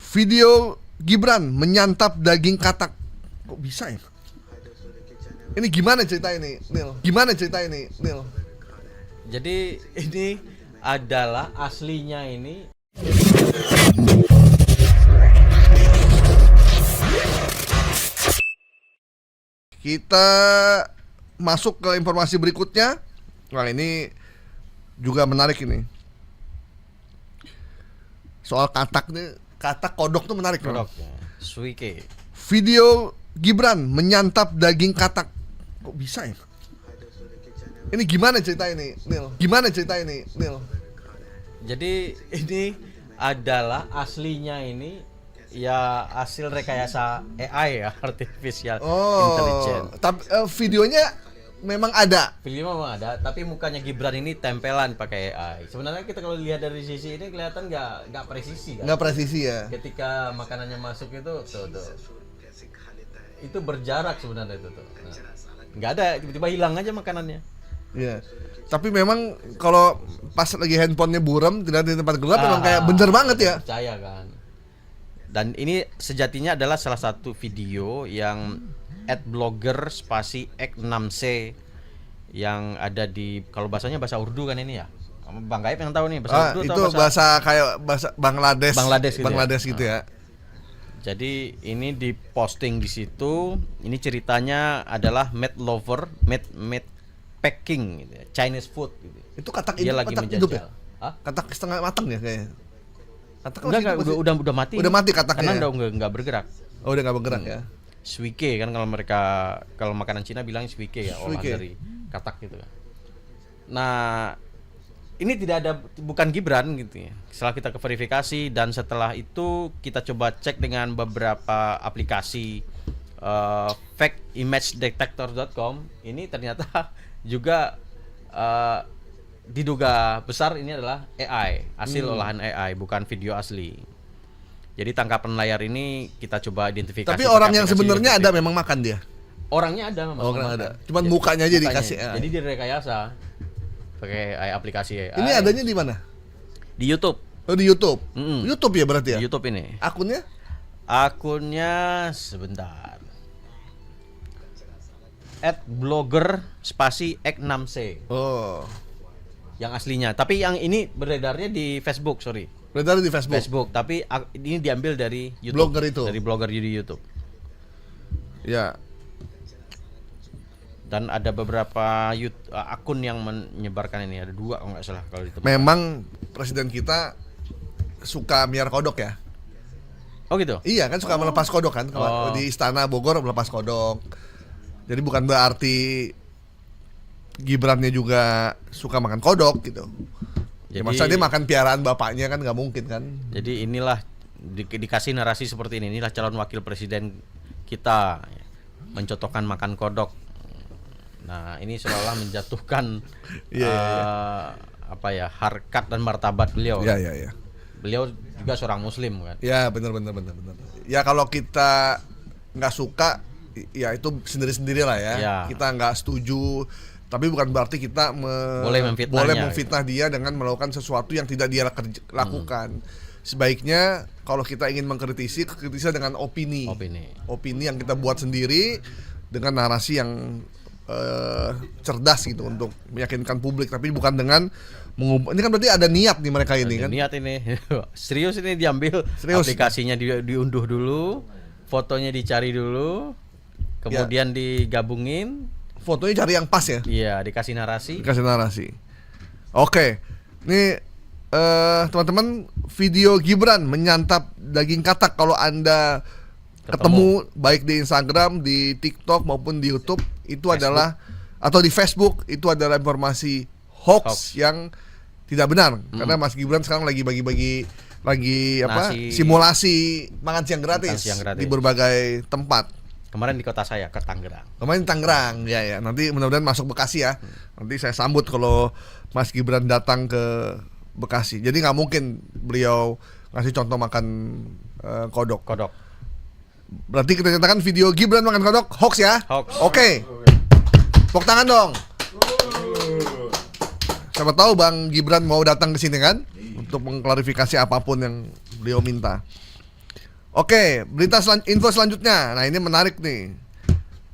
Video Gibran menyantap daging katak. Kok bisa ya? Ini gimana cerita ini, Nil? Gimana cerita ini, Nil? Jadi ini adalah aslinya ini. Kita masuk ke informasi berikutnya. Wah, ini juga menarik ini. Soal katak nih, katak kodok tuh menarik. Kodoknya suike. Video Gibran menyantap daging katak. Kok bisa ya? Ini gimana cerita ini, Nil? Gimana cerita ini, Nil? Jadi ini adalah aslinya ini ya hasil rekayasa AI ya, artificial intelligence. Tapi videonya memang ada. Video memang ada, tapi mukanya Gibran ini tempelan pakai AI. Sebenarnya kita kalau lihat dari sisi ini kelihatan nggak presisi kan? Nggak presisi ya. Ketika makanannya masuk itu tuh. Itu berjarak sebenarnya itu tuh. Nah, nggak ada, tiba-tiba hilang aja makanannya. Iya. Tapi memang kalau pas lagi handphonenya buram tidak di tempat gelap memang kayak bener banget ya. Percaya kan. Dan ini sejatinya adalah salah satu video yang @blogger spasi X6C yang ada di, kalau bahasanya bahasa Urdu kan ini ya. Bang Gaib yang tahu nih bahasa Urdu itu atau bahasa kayak bahasa Bangladesh gitu ya. Jadi ini diposting di situ. Ini ceritanya adalah meat lover, meat packing gitu ya, Chinese food gitu. Itu katak Dia hidup, lagi katak menjajal. hidup ya? Hah? Katak setengah matang ya kayaknya. Katak Enggak, udah mati. Udah mati kataknya. Karena udah enggak bergerak. Oh, udah nggak bergerak ya. Suike kan kalau makanan Cina bilang suike ya, olahan dari katak gitu kan. Nah, ini bukan Gibran gitu ya. Setelah kita verifikasi dan setelah itu kita coba cek dengan beberapa aplikasi fakeimagedetector.com, ini ternyata juga diduga besar ini adalah AI, hasil olahan AI, bukan video asli. Jadi tangkapan layar ini kita coba identifikasi. Tapi orang yang sebenarnya ada memang makan dia. Orangnya ada memang. Orang ada. Cuman mukanya aja dikasih AI. Jadi direkayasa pakai aplikasi AI. Ini adanya di mana? Di YouTube. Oh, di YouTube. YouTube ya berarti ya? Di YouTube ini. Akunnya? Akunnya sebentar. @blogger spasi X6C. Oh. Yang aslinya. Tapi yang ini beredarnya di Facebook, sorry. Beredar di Facebook. Tapi ini diambil dari YouTube. Blogger itu. Dari blogger di YouTube. Ya. Dan ada beberapa akun yang menyebarkan ini, ada 2 kalau nggak salah kalau ditemukan. Memang presiden kita suka miar kodok ya. Oh gitu. Iya kan, suka melepas kodok kan. Kalau di Istana Bogor melepas kodok. Jadi bukan berarti Gibrannya juga suka makan kodok gitu. Jadi, masa dia makan piaraan bapaknya kan nggak mungkin kan. Jadi inilah dikasih narasi seperti ini. Inilah calon wakil presiden kita mencontohkan makan kodok. Nah, ini seolah-olah menjatuhkan harkat dan martabat beliau. Iya. Beliau juga seorang muslim kan. Ya, benar. Ya kalau kita nggak suka, ya itu sendiri-sendiri lah ya. Kita nggak setuju, tapi bukan berarti kita boleh memfitnah dia dengan melakukan sesuatu yang tidak dia lakukan. Sebaiknya kalau kita ingin mengkritisi dengan opini yang kita buat sendiri dengan narasi yang cerdas gitu untuk meyakinkan publik, tapi bukan dengan ini kan berarti ada niat nih mereka ini kan. Niat ini serius, ini diambil aplikasinya diunduh dulu, fotonya dicari dulu, kemudian digabungin. Fotonya cari yang pas ya? Iya, dikasih narasi. Oke. Ini teman-teman, video Gibran menyantap daging katak kalau Anda ketemu baik di Instagram, di TikTok maupun di YouTube, itu adalah, atau di Facebook, itu adalah informasi hoax yang tidak benar. Karena Mas Gibran sekarang lagi bagi-bagi simulasi makan siang gratis di berbagai tempat. Kemarin di kota saya, ke Tangerang. Kemarin Tangerang, ya. Nanti mudah-mudahan masuk Bekasi ya. Nanti saya sambut kalau Mas Gibran datang ke Bekasi. Jadi nggak mungkin beliau ngasih contoh makan kodok. Berarti kita nyatakan video Gibran makan kodok hoax ya? Hoax. Oke. Tepuk tangan dong. Siapa tahu Bang Gibran mau datang ke sini kan untuk mengklarifikasi apapun yang beliau minta. Oke, info selanjutnya. Nah, ini menarik nih.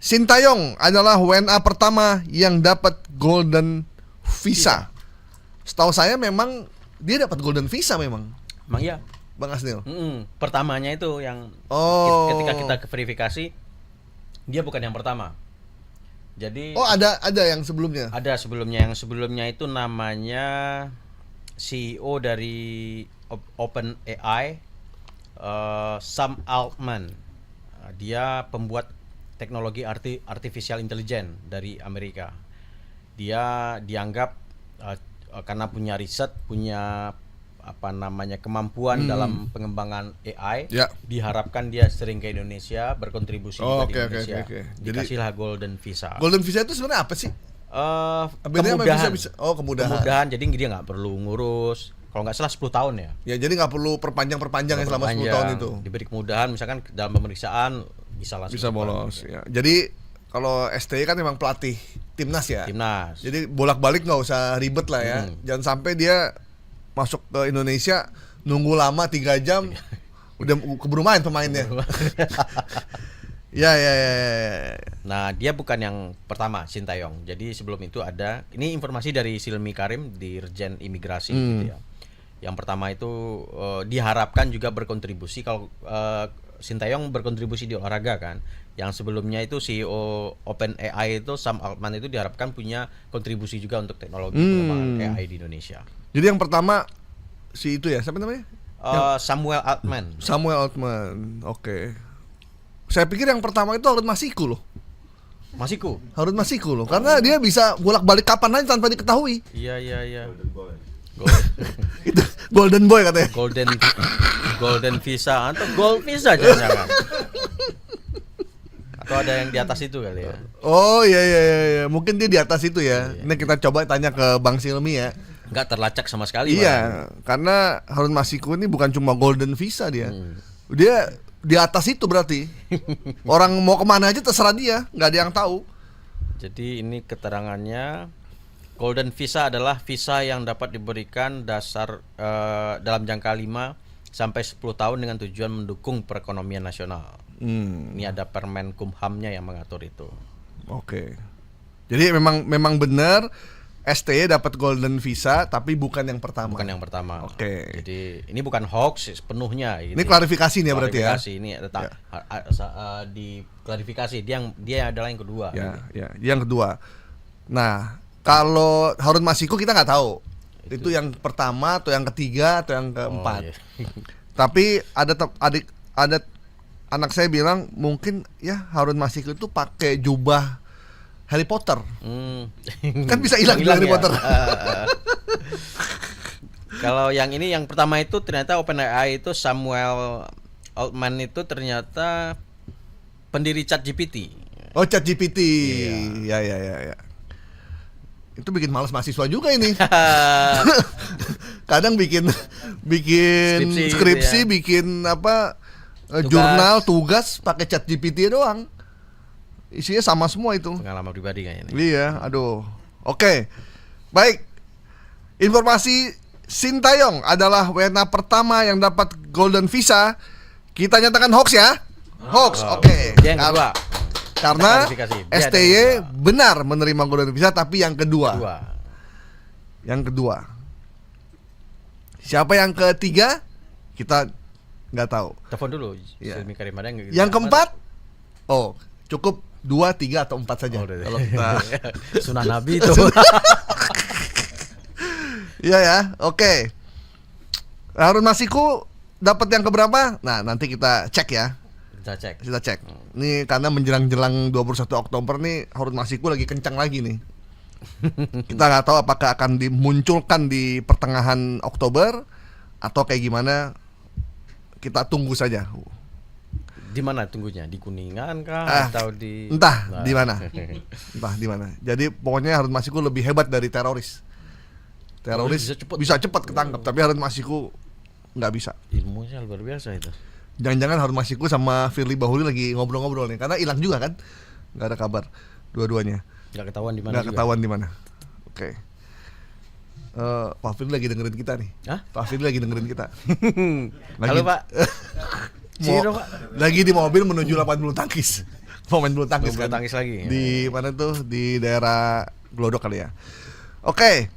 Sintayong adalah WNA pertama yang dapat Golden Visa. Setahu saya memang dia dapat Golden Visa memang. Emang iya. Bang Asnil. Pertamanya itu yang ketika kita verifikasi dia bukan yang pertama. Jadi ada yang sebelumnya. Ada sebelumnya. Yang sebelumnya itu namanya CEO dari OpenAI, Sam Altman. Dia pembuat teknologi artificial intelligence dari Amerika. Dia dianggap karena punya riset, punya kemampuan dalam pengembangan AI, diharapkan dia sering ke Indonesia, berkontribusi di Indonesia. Dikasihlah Golden Visa. Golden Visa itu sebenarnya apa sih? Kemudahan. Jadi dia nggak perlu ngurus. Kalau nggak salah 10 tahun ya. Ya, jadi nggak perlu perpanjang selama 10 tahun itu. Diberi kemudahan, misalkan dalam pemeriksaan bisa langsung. Bisa bolos. Ya. Jadi kalau STY kan memang pelatih timnas ya. Timnas. Jadi bolak-balik nggak usah ribet lah ya. Jangan sampai dia masuk ke Indonesia nunggu lama 3 jam udah keburu main pemainnya. Ya. Nah, dia bukan yang pertama, Sintayong. Jadi sebelum itu ada, ini informasi dari Silmi Karim, Dirjen Imigrasi gitu ya. Yang pertama itu diharapkan juga berkontribusi kalau Sintayong berkontribusi di olahraga kan. Yang sebelumnya itu CEO OpenAI itu Sam Altman itu diharapkan punya kontribusi juga untuk teknologi pengembangan AI di Indonesia. Jadi yang pertama si itu ya, siapa namanya? Samuel Altman. Oke. Saya pikir yang pertama itu Harun Masiku loh. Harun Masiku loh, karena dia bisa bolak-balik kapan aja tanpa diketahui. Iya. Itu Golden Boy katanya. Golden Visa atau Gold Visa jangan-jangan. Atau ada yang di atas itu kali ya. Oh iya. Mungkin dia di atas itu ya. Ini kita coba tanya ke Bang Silmi ya. Nggak terlacak sama sekali. Iya, karena Harun Masiku ini bukan cuma Golden Visa dia. Dia di atas itu berarti. Orang mau kemana aja terserah dia, nggak ada yang tahu. Jadi ini keterangannya, Golden Visa adalah visa yang dapat diberikan dalam jangka 5 sampai 10 tahun dengan tujuan mendukung perekonomian nasional. Ini ada Permen Kumhamnya yang mengatur itu. Oke. Jadi memang benar STY dapat Golden Visa tapi bukan yang pertama. Oke. Jadi ini bukan hoax sepenuhnya. Ini klarifikasi nih berarti ya. Ini di klarifikasi dia adalah yang kedua. Ya, yang kedua. Nah, kalau Harun Masiku kita nggak tahu itu yang pertama atau yang ketiga atau yang keempat. Tapi ada anak saya bilang mungkin ya Harun Masiku itu pakai jubah Harry Potter. Kan bisa hilang Harry ya? Potter. Kalau yang ini yang pertama itu ternyata OpenAI itu Samuel Altman itu ternyata pendiri ChatGPT. Oh, ChatGPT. Ya. Itu bikin malas mahasiswa juga ini. Kadang bikin skripsi, gitu ya. bikin jurnal, tugas pakai ChatGPT doang. Isinya sama semua itu. Pengalaman pribadi kayaknya. Iya, aduh. Oke. Baik. Informasi Sintayong adalah WNA pertama yang dapat Golden Visa. Kita nyatakan hoax ya. Hoax. Oke. Yang kedua. Karena STY benar menerima Golden Visa, tapi yang kedua. Siapa yang ketiga? Kita nggak tahu. Telepon dulu. Ya. Yang keempat? Oh, cukup 2, 3 atau 4 saja. Kalau kita Sunnah Nabi itu. Iya ya, oke. Harun Masiku dapat yang keberapa? Nah, nanti kita cek ya. Kita cek. Ini karena menjelang 21 Oktober nih Harun Masiku lagi kencang lagi nih. Kita nggak tahu apakah akan dimunculkan di pertengahan Oktober atau kayak gimana. Kita tunggu saja. Di mana tunggunya? Di Kuningan kah atau di entah di mana. Entah di mana. Jadi pokoknya Harun Masiku lebih hebat dari teroris. Bisa cepat ketangkap, tapi Harun Masiku nggak bisa. Ilmunya luar biasa itu. Jangan-jangan Harun Masiku sama Firly Bahuri lagi ngobrol-ngobrol nih, karena hilang juga kan, nggak ada kabar dua-duanya. Nggak ketahuan di mana. Oke. Pak Firly lagi dengerin kita nih. Hah? Pak Firly lagi dengerin kita. Halo Pak. lagi di mobil menuju lapangan bulu tangkis. Mau main bulu tangkis kan? Bulu tangkis lagi. Di mana tuh? Di daerah Glodok kali ya. Oke.